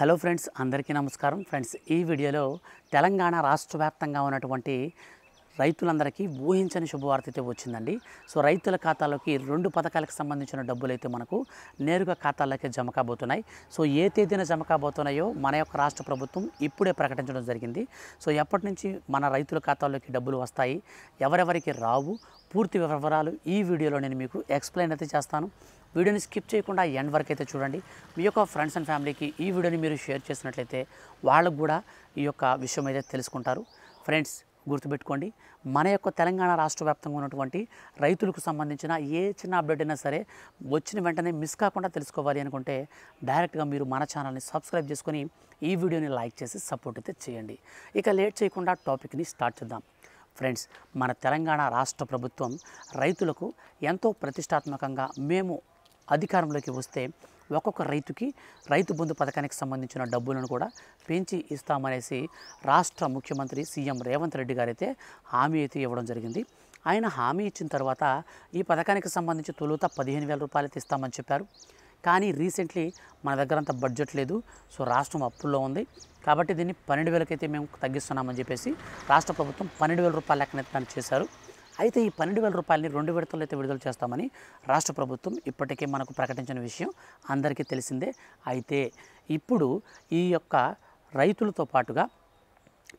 Hello friends, అందరికీ నమస్కారం. Friends, ఈ వీడియోలో తెలంగాణ రాష్ట్ర వ్యాప్తంగా ఉన్నటువంటి రైతులందరికీ ఊహించని శుభవార్త అయితే వచ్చిందండి. సో రైతుల ఖాతాలోకి 2 పథకాలకు సంబంధించిన డబ్బులైతే మనకు నేరుగా ఖాతాల్లోకి జమ కాబోతున్నాయి. సో ఏ తేదీన జమ కాబోతున్నాయో మన యొక్క రాష్ట్ర ప్రభుత్వం ఇప్పుడే ప్రకటించడం జరిగింది. సో ఎప్పటి నుంచి మన రైతుల ఖాతాల్లోకి డబ్బులు వస్తాయి, ఎవరెవరికి రావు, పూర్తి వివరాలు ఈ వీడియోలో నేను మీకు ఎక్స్ప్లెయిన్ అయితే చేస్తాను. వీడియోని స్కిప్ చేయకుండా ఎండ్ వరకు అయితే చూడండి. మీ యొక్క ఫ్రెండ్స్ అండ్ ఫ్యామిలీకి ఈ వీడియోని మీరు షేర్ చేసినట్లయితే వాళ్ళకు కూడా ఈ యొక్క విషయం అయితే తెలుసుకుంటారు. ఫ్రెండ్స్, గుర్తుపెట్టుకోండి, మన యొక్క తెలంగాణ రాష్ట్ర వ్యాప్తంగా ఉన్నటువంటి రైతులకు సంబంధించిన ఏ చిన్న అప్డేట్ అయినా సరే వచ్చిన వెంటనే మిస్ కాకుండా తెలుసుకోవాలి అనుకుంటే డైరెక్ట్గా మీరు మన ఛానల్ని సబ్స్క్రైబ్ చేసుకొని ఈ వీడియోని లైక్ చేసి సపోర్ట్ అయితే చేయండి. ఇక లేట్ చేయకుండా టాపిక్ని స్టార్ట్ చేద్దాం. ఫ్రెండ్స్, మన తెలంగాణ రాష్ట్ర ప్రభుత్వం రైతులకు ఎంతో ప్రతిష్టాత్మకంగా మేము అధికారంలోకి వస్తే ఒక్కొక్క రైతుకి రైతు బంధు పథకానికి సంబంధించిన డబ్బులను కూడా పెంచి ఇస్తామనేసి రాష్ట్ర ముఖ్యమంత్రి సీఎం రేవంత్ రెడ్డి గారైతే హామీ అయితే ఇవ్వడం జరిగింది. ఆయన హామీ ఇచ్చిన తర్వాత ఈ పథకానికి సంబంధించి తొలుత 15,000 రూపాయలు అయితే ఇస్తామని చెప్పారు. కానీ రీసెంట్లీ మన దగ్గర అంత బడ్జెట్ లేదు, సో రాష్ట్రం అప్పుల్లో ఉంది, కాబట్టి దీన్ని 12,000కి అయితే మేము తగ్గిస్తున్నామని చెప్పేసి రాష్ట్ర ప్రభుత్వం 12,000 రూపాయల లెక్కన చేశారు. అయితే ఈ 12,000 రూపాయలని 2 విడతల్లో అయితే విడుదల చేస్తామని రాష్ట్ర ప్రభుత్వం ఇప్పటికే మనకు ప్రకటించిన విషయం అందరికీ తెలిసిందే. అయితే ఇప్పుడు ఈ యొక్క రైతులతో పాటుగా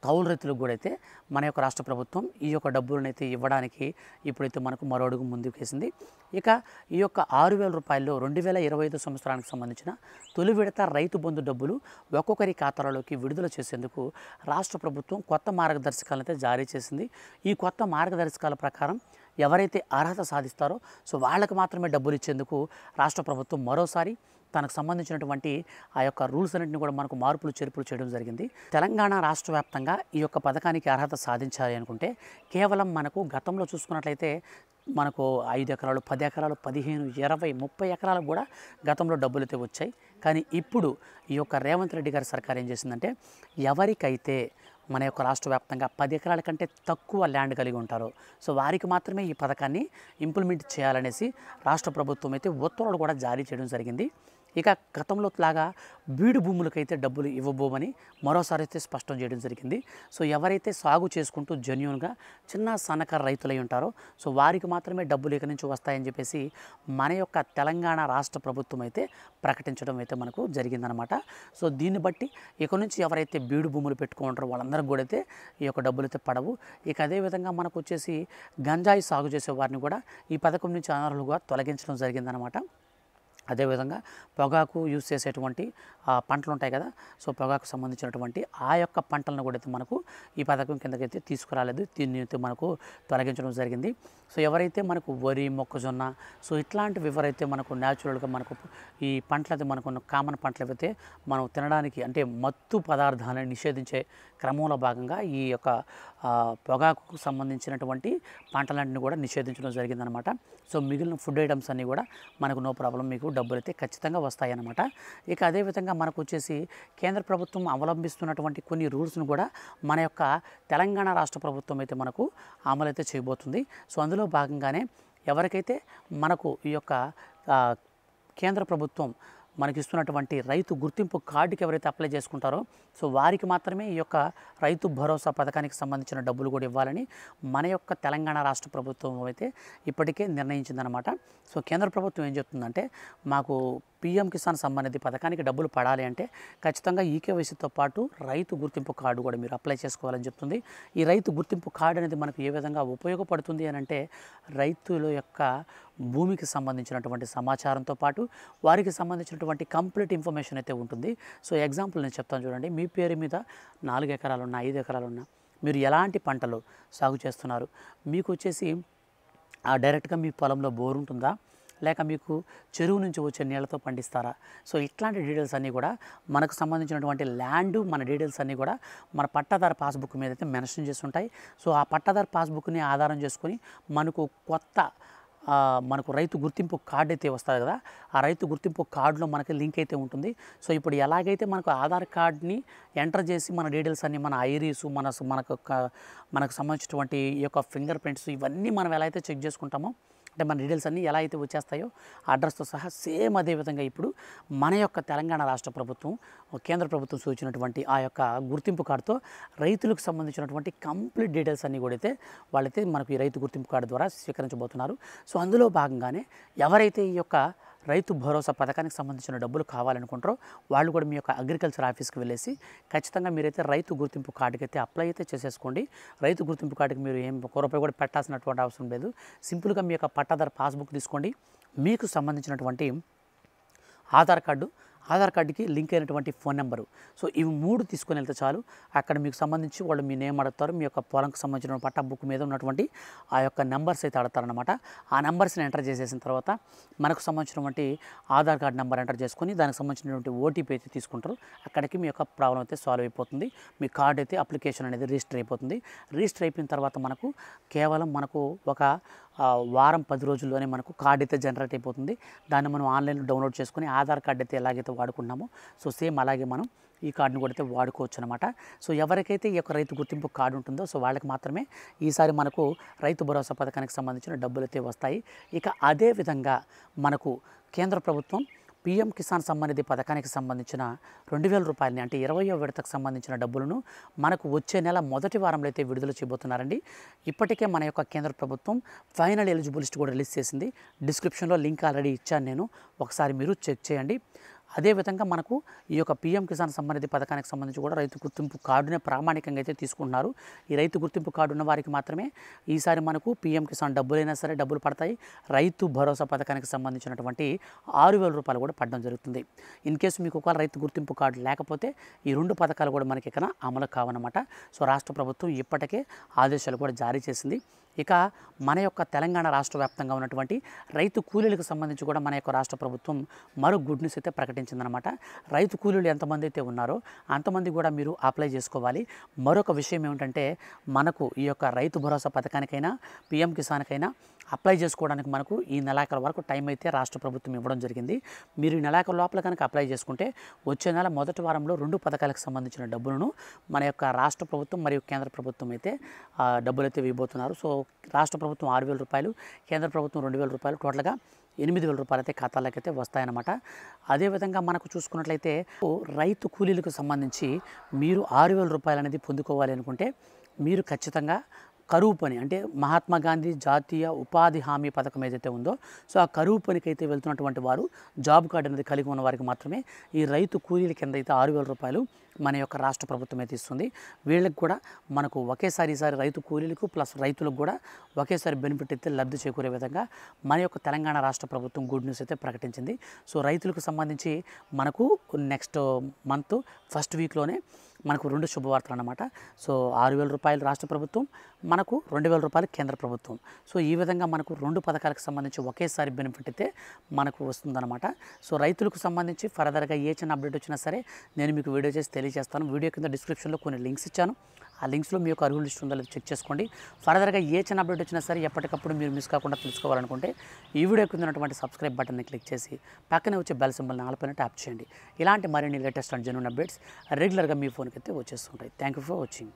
కౌలు రైతులకు కూడా అయితే మన యొక్క రాష్ట్ర ప్రభుత్వం ఈ యొక్క డబ్బులను అయితే ఇవ్వడానికి ఇప్పుడైతే మనకు మరో అడుగు ముందుకు వేసింది. ఇక ఈ యొక్క 6,000 రూపాయల్లో 2025 సంవత్సరానికి సంబంధించిన తొలి విడత రైతు బంధు డబ్బులు ఒక్కొక్కరి ఖాతాలలోకి విడుదల చేసేందుకు రాష్ట్ర ప్రభుత్వం కొత్త మార్గదర్శకాలను అయితే జారీ చేసింది. ఈ కొత్త మార్గదర్శకాల ప్రకారం ఎవరైతే అర్హత సాధిస్తారో సో వాళ్ళకి మాత్రమే డబ్బులు ఇచ్చేందుకు రాష్ట్ర ప్రభుత్వం మరోసారి తనకు సంబంధించినటువంటి ఆ యొక్క రూల్స్ అన్నింటినీ కూడా మనకు మార్పులు చేర్పులు చేయడం జరిగింది. తెలంగాణ రాష్ట్ర వ్యాప్తంగా ఈ యొక్క పథకానికి అర్హత సాధించాలి అనుకుంటే కేవలం మనకు గతంలో చూసుకున్నట్లయితే మనకు 5 ఎకరాలు, 10 ఎకరాలు, 15, 20, 30 ఎకరాలకు కూడా గతంలో డబ్బులు అయితే వచ్చాయి. కానీ ఇప్పుడు ఈ యొక్క రేవంత్ రెడ్డి గారి సర్కార్ ఏం చేసిందంటే ఎవరికైతే మన యొక్క రాష్ట్ర వ్యాప్తంగా 10 ఎకరాల కంటే తక్కువ ల్యాండ్ కలిగి ఉంటారో సో వారికి మాత్రమే ఈ పథకాన్ని ఇంప్లిమెంట్ చేయాలనేసి రాష్ట్ర ప్రభుత్వం అయితే ఉత్తర్వులు కూడా జారీ చేయడం జరిగింది. ఇక గతంలో లాగా బీడు భూములకైతే డబ్బులు ఇవ్వబోమని మరోసారి అయితే స్పష్టం చేయడం జరిగింది. సో ఎవరైతే సాగు చేసుకుంటూ జెన్యూన్గా చిన్న సన్నకారు రైతులై ఉంటారో సో వారికి మాత్రమే డబ్బులు ఇక నుంచి వస్తాయని చెప్పేసి మన యొక్క తెలంగాణ రాష్ట్ర ప్రభుత్వం అయితే ప్రకటించడం అయితే మనకు జరిగిందనమాట. సో దీన్ని బట్టి ఇక నుంచి ఎవరైతే బీడు భూములు పెట్టుకుంటారో వాళ్ళందరికీ కూడా అయితే ఈ యొక్క డబ్బులు అయితే పడవు. ఇక అదేవిధంగా మనకు వచ్చేసి గంజాయి సాగు చేసే వారిని కూడా ఈ పథకం నుంచి అనర్హులుగా తొలగించడం జరిగిందనమాట. అదేవిధంగా పొగాకు యూజ్ చేసేటువంటి పంటలు ఉంటాయి కదా, సో పొగాకు సంబంధించినటువంటి ఆ యొక్క పంటలను కూడా అయితే మనకు ఈ పథకం కిందకైతే తీసుకురాలేదు, దీన్ని అయితే మనకు తొలగించడం జరిగింది. సో ఎవరైతే మనకు వరి, మొక్కజొన్న సో ఇట్లాంటివి ఎవరైతే మనకు న్యాచురల్గా మనకు ఈ పంటలైతే మనకు కామన్ పంటలు అయితే మనం తినడానికి అంటే మత్తు పదార్థాలను నిషేధించే క్రమంలో భాగంగా ఈ యొక్క పొగాకు సంబంధించినటువంటి పంటలన్నింటినీ కూడా నిషేధించడం జరిగిందనమాట. సో మిగిలిన ఫుడ్ ఐటమ్స్ అన్నీ కూడా మనకు నో ప్రాబ్లం మీకు డబ్బులు అయితే ఖచ్చితంగా వస్తాయన్నమాట. ఇక అదేవిధంగా మనకు వచ్చేసి కేంద్ర ప్రభుత్వం అవలంబిస్తున్నటువంటి కొన్ని రూల్స్ను కూడా మన యొక్క తెలంగాణ రాష్ట్ర ప్రభుత్వం అయితే మనకు అమలు అయితే చేయబోతుంది. సో అందులో భాగంగానే ఎవరికైతే మనకు ఈ యొక్క కేంద్ర ప్రభుత్వం మనకి ఇస్తున్నటువంటి రైతు గుర్తింపు కార్డుకి ఎవరైతే అప్లై చేసుకుంటారో సో వారికి మాత్రమే ఈ యొక్క రైతు భరోసా పథకానికి సంబంధించిన డబ్బులు కూడా ఇవ్వాలని మన యొక్క తెలంగాణ రాష్ట్ర ప్రభుత్వం అయితే ఇప్పటికే నిర్ణయించిందనమాట. సో కేంద్ర ప్రభుత్వం ఏం చెప్తుందంటే మాకు పీఎం కిసాన్ సమ్మాన్ నిధి పథకానికి డబ్బులు పడాలి అంటే ఖచ్చితంగా ఈకేవైసీతో పాటు రైతు గుర్తింపు కార్డు కూడా మీరు అప్లై చేసుకోవాలని చెప్తుంది. ఈ రైతు గుర్తింపు కార్డు అనేది మనకు ఏ విధంగా ఉపయోగపడుతుంది అని అంటే రైతుల యొక్క భూమికి సంబంధించినటువంటి సమాచారంతో పాటు వారికి సంబంధించినటువంటి కంప్లీట్ ఇన్ఫర్మేషన్ అయితే ఉంటుంది. సో ఎగ్జాంపుల్ నేను చెప్తాను చూడండి, మీ పేరు మీద 4 ఎకరాలున్నా 5 ఎకరాలున్నా మీరు ఎలాంటి పంటలు సాగు చేస్తున్నారు, మీకు వచ్చేసి డైరెక్ట్గా మీ పొలంలో బోర్ ఉంటుందా లేక మీకు చెరువు నుంచి వచ్చే నీళ్ళతో పండిస్తారా, సో ఇట్లాంటి డీటెయిల్స్ అన్నీ కూడా మనకు సంబంధించినటువంటి ల్యాండ్ మన డీటెయిల్స్ అన్నీ కూడా మన పట్టాదారు పాస్బుక్ మీద అయితే మెన్షన్ చేసి ఉంటాయి. సో ఆ పట్టాదారు పాస్బుక్ని ఆధారం చేసుకొని మనకు కొత్త మనకు రైతు గుర్తింపు కార్డు అయితే వస్తుంది కదా, ఆ రైతు గుర్తింపు కార్డులో మనకి లింక్ అయితే ఉంటుంది. సో ఇప్పుడు ఎలాగైతే మనకు ఆధార్ కార్డ్ని ఎంటర్ చేసి మన డీటెయిల్స్ అన్నీ మన ఐరీసు మనకు సంబంధించినటువంటి ఈ యొక్క ఫింగర్ ప్రింట్స్ ఇవన్నీ మనం ఎలా అయితే చెక్ చేసుకుంటామో అంటే మన డీటెయిల్స్ అన్నీ ఎలా అయితే వచ్చేస్తాయో అడ్రస్తో సహా సేమ్ అదే విధంగా ఇప్పుడు మన యొక్క తెలంగాణ రాష్ట్ర ప్రభుత్వం కేంద్ర ప్రభుత్వం సూచించినటువంటి ఆ యొక్క గుర్తింపు కార్డుతో రైతులకు సంబంధించినటువంటి కంప్లీట్ డీటెయిల్స్ అన్నీ కూడా అయితే వాళ్ళైతే మనకు ఈ రైతు గుర్తింపు కార్డు ద్వారా స్వీకరించబోతున్నారు. సో అందులో భాగంగానే ఎవరైతే ఈ యొక్క రైతు భరోసా పథకానికి సంబంధించిన డబ్బులు కావాలనుకుంటారో వాళ్ళు కూడా మీ యొక్క అగ్రికల్చర్ ఆఫీస్కి వెళ్ళేసి ఖచ్చితంగా మీరైతే రైతు గుర్తింపు కార్డుకి అయితే అప్లై అయితే చేసేసుకోండి. రైతు గుర్తింపు కార్డుకి మీరు ఏం ₹1 కూడా పెట్టాల్సినటువంటి అవసరం లేదు. సింపుల్గా మీ యొక్క పట్టాదారు పాస్బుక్ తీసుకోండి. మీకు సంబంధించినటువంటి ఆధార్ కార్డుకి లింక్ అయినటువంటి ఫోన్ నెంబరు, సో ఇవి 3 తీసుకొని వెళ్తే చాలు. అక్కడ మీకు సంబంధించి వాళ్ళు మీ నేమ్ అడుగుతారు, మీ యొక్క పొలంకి సంబంధించిన పట్టా బుక్ మీద ఉన్నటువంటి ఆ యొక్క నెంబర్స్ అయితే అడుగుతారనమాట. ఆ నెంబర్స్ని ఎంటర్ చేసేసిన తర్వాత మనకు సంబంధించినటువంటి ఆధార్ కార్డు నెంబర్ ఎంటర్ చేసుకొని దానికి సంబంధించినటువంటి ఓటీపీ అయితే తీసుకుంటారు. అక్కడికి మీ యొక్క ప్రాబ్లం అయితే సాల్వ్ అయిపోతుంది. మీ కార్డు అయితే అప్లికేషన్ అనేది రిజిస్టర్ అయిపోతుంది. రిజిస్టర్ అయిపోయిన తర్వాత కేవలం మనకు ఒక వారం 10 రోజుల్లోనే మనకు కార్డు అయితే జనరేట్ అయిపోతుంది. దాన్ని మనం ఆన్లైన్లో డౌన్లోడ్ చేసుకుని ఆధార్ కార్డు అయితే ఎలాగైతే వాడుకున్నామో సో సేమ్ అలాగే మనం ఈ కార్డును కూడా అయితే వాడుకోవచ్చు అనమాట. సో ఎవరికైతే ఈ యొక్క రైతు గుర్తింపు కార్డు ఉంటుందో సో వాళ్ళకి మాత్రమే ఈసారి మనకు రైతు భరోసా పథకానికి సంబంధించిన డబ్బులు అయితే వస్తాయి. ఇక అదే విధంగా మనకు కేంద్ర ప్రభుత్వం పీఎం కిసాన్ సమ్మాన్ నిధి పథకానికి సంబంధించిన ₹2,000 అంటే 20వ విడతకు సంబంధించిన డబ్బులను మనకు వచ్చే నెల మొదటి వారంలో అయితే విడుదల చేయబోతున్నారండి. ఇప్పటికే మన యొక్క కేంద్ర ప్రభుత్వం ఫైనల్ ఎలిజిబుల్ లిస్ట్ కూడా రిలీజ్ చేసింది. డిస్క్రిప్షన్లో లింక్ ఆల్రెడీ ఇచ్చాను నేను, ఒకసారి మీరు చెక్ చేయండి. అదేవిధంగా మనకు ఈ యొక్క పీఎం కిసాన్ సమ్మాన్ నిధి పథకానికి సంబంధించి కూడా రైతు గుర్తింపు కార్డునే ప్రామాణికంగా అయితే తీసుకుంటున్నారు. ఈ రైతు గుర్తింపు కార్డు ఉన్న వారికి మాత్రమే ఈసారి మనకు పీఎం కిసాన్ డబ్బులైనా సరే డబ్బులు పడతాయి. రైతు భరోసా పథకానికి సంబంధించినటువంటి ₹6,000 కూడా పడడం జరుగుతుంది. ఇన్ కేసు మీకు ఒకవేళ రైతు గుర్తింపు కార్డు లేకపోతే ఈ 2 పథకాలు కూడా మనకి ఇక్కడ అమలు కావన్నమాట. సో రాష్ట్ర ప్రభుత్వం ఇప్పటికే ఆదేశాలు కూడా జారీ చేసింది. ఇక మన యొక్క తెలంగాణ రాష్ట్ర వ్యాప్తంగా ఉన్నటువంటి రైతు కూలీలకు సంబంధించి కూడా మన యొక్క రాష్ట్ర ప్రభుత్వం మరో గుడ్ న్యూస్ అయితే ప్రకటించిందనమాట. రైతు కూలీలు ఎంతమంది అయితే ఉన్నారో అంతమంది కూడా మీరు అప్లై చేసుకోవాలి. మరొక విషయం ఏమిటంటే మనకు ఈ యొక్క రైతు భరోసా పథకానికైనా పీఎం కిసాన్కైనా అప్లై చేసుకోవడానికి మనకు ఈ నెలాఖరు వరకు టైం అయితే రాష్ట్ర ప్రభుత్వం ఇవ్వడం జరిగింది. మీరు ఈ నెలాఖరు లోపల కనుక అప్లై చేసుకుంటే వచ్చే నెల మొదటి వారంలో 2 పథకాలకు సంబంధించిన డబ్బులను మన యొక్క రాష్ట్ర ప్రభుత్వం మరియు కేంద్ర ప్రభుత్వం అయితే డబ్బులు అయితే ఇవ్వబోతున్నారు. సో రాష్ట్ర ప్రభుత్వం ₹6,000, కేంద్ర ప్రభుత్వం ₹2,000, టోటల్గా ₹8,000 అయితే ఖాతాలోకి అయితే వస్తాయన్నమాట. అదేవిధంగా మనకు చూసుకున్నట్లయితే రైతు కూలీలకు సంబంధించి మీరు ₹6,000 అనేది పొందుకోవాలి అనుకుంటే మీరు ఖచ్చితంగా కరువు పని అంటే మహాత్మా గాంధీ జాతీయ ఉపాధి హామీ పథకం ఏదైతే ఉందో సో ఆ కరువు పనికి అయితే వెళ్తున్నటువంటి వారు జాబ్ కార్డు అనేది కలిగి ఉన్న వారికి మాత్రమే ఈ రైతు కూలీల కింద అయితే ₹6,000 మన యొక్క రాష్ట్ర ప్రభుత్వం అయితే ఇస్తుంది. వీళ్ళకి కూడా మనకు ఒకేసారి ఈసారి రైతు కూలీలకు ప్లస్ రైతులకు కూడా ఒకేసారి బెనిఫిట్ అయితే లబ్ధి చేకూరే విధంగా మన యొక్క తెలంగాణ రాష్ట్ర ప్రభుత్వం గుడ్ న్యూస్ అయితే ప్రకటించింది. సో రైతులకు సంబంధించి మనకు నెక్స్ట్ మంత్ ఫస్ట్ వీక్లోనే మనకు 2 శుభవార్తలు అన్నమాట. సో ₹6,000 రాష్ట్ర ప్రభుత్వం, మనకు ₹2,000 కేంద్ర ప్రభుత్వం. సో ఈ విధంగా మనకు 2 పథకాలకు సంబంధించి ఒకేసారి బెనిఫిట్ అయితే మనకు వస్తుందన్నమాట. సో రైతులకు సంబంధించి ఫర్దర్గా ఏ చిన్న అప్డేట్ వచ్చినా సరే నేను మీకు వీడియో చేసి తెలియజేస్తాను. వీడియో కింద డిస్క్రిప్షన్లో కొన్ని లింక్స్ ఇచ్చాను. ఆ లింక్స్లో మీ యొక్క అర్హుల లిస్ట్ ఉందో లేదో చెక్ చేసుకోండి. ఫర్దర్గా ఏ చిన్న అప్డేట్ వచ్చినా సరే ఎప్పటికప్పుడు మీరు మిస్ కాకుండా తెలుసుకోవాలనుకుంటే ఈ వీడియో కింద ఉన్నటువంటి సబ్స్క్రైబ్ బటన్ని క్లిక్ చేసి పక్కనే వచ్చే బెల్ సింబల్ని ఆల్ పైన ట్యాప్ చేయండి. ఇలాంటి మరిన్ని లేటెస్ట్ అండ్ జెన్యూన్ అప్డేట్స్ రెగ్యులర్గా మీ ఫోన్కి అయితే వచ్చేస్తుంటాయి. Thank you for watching.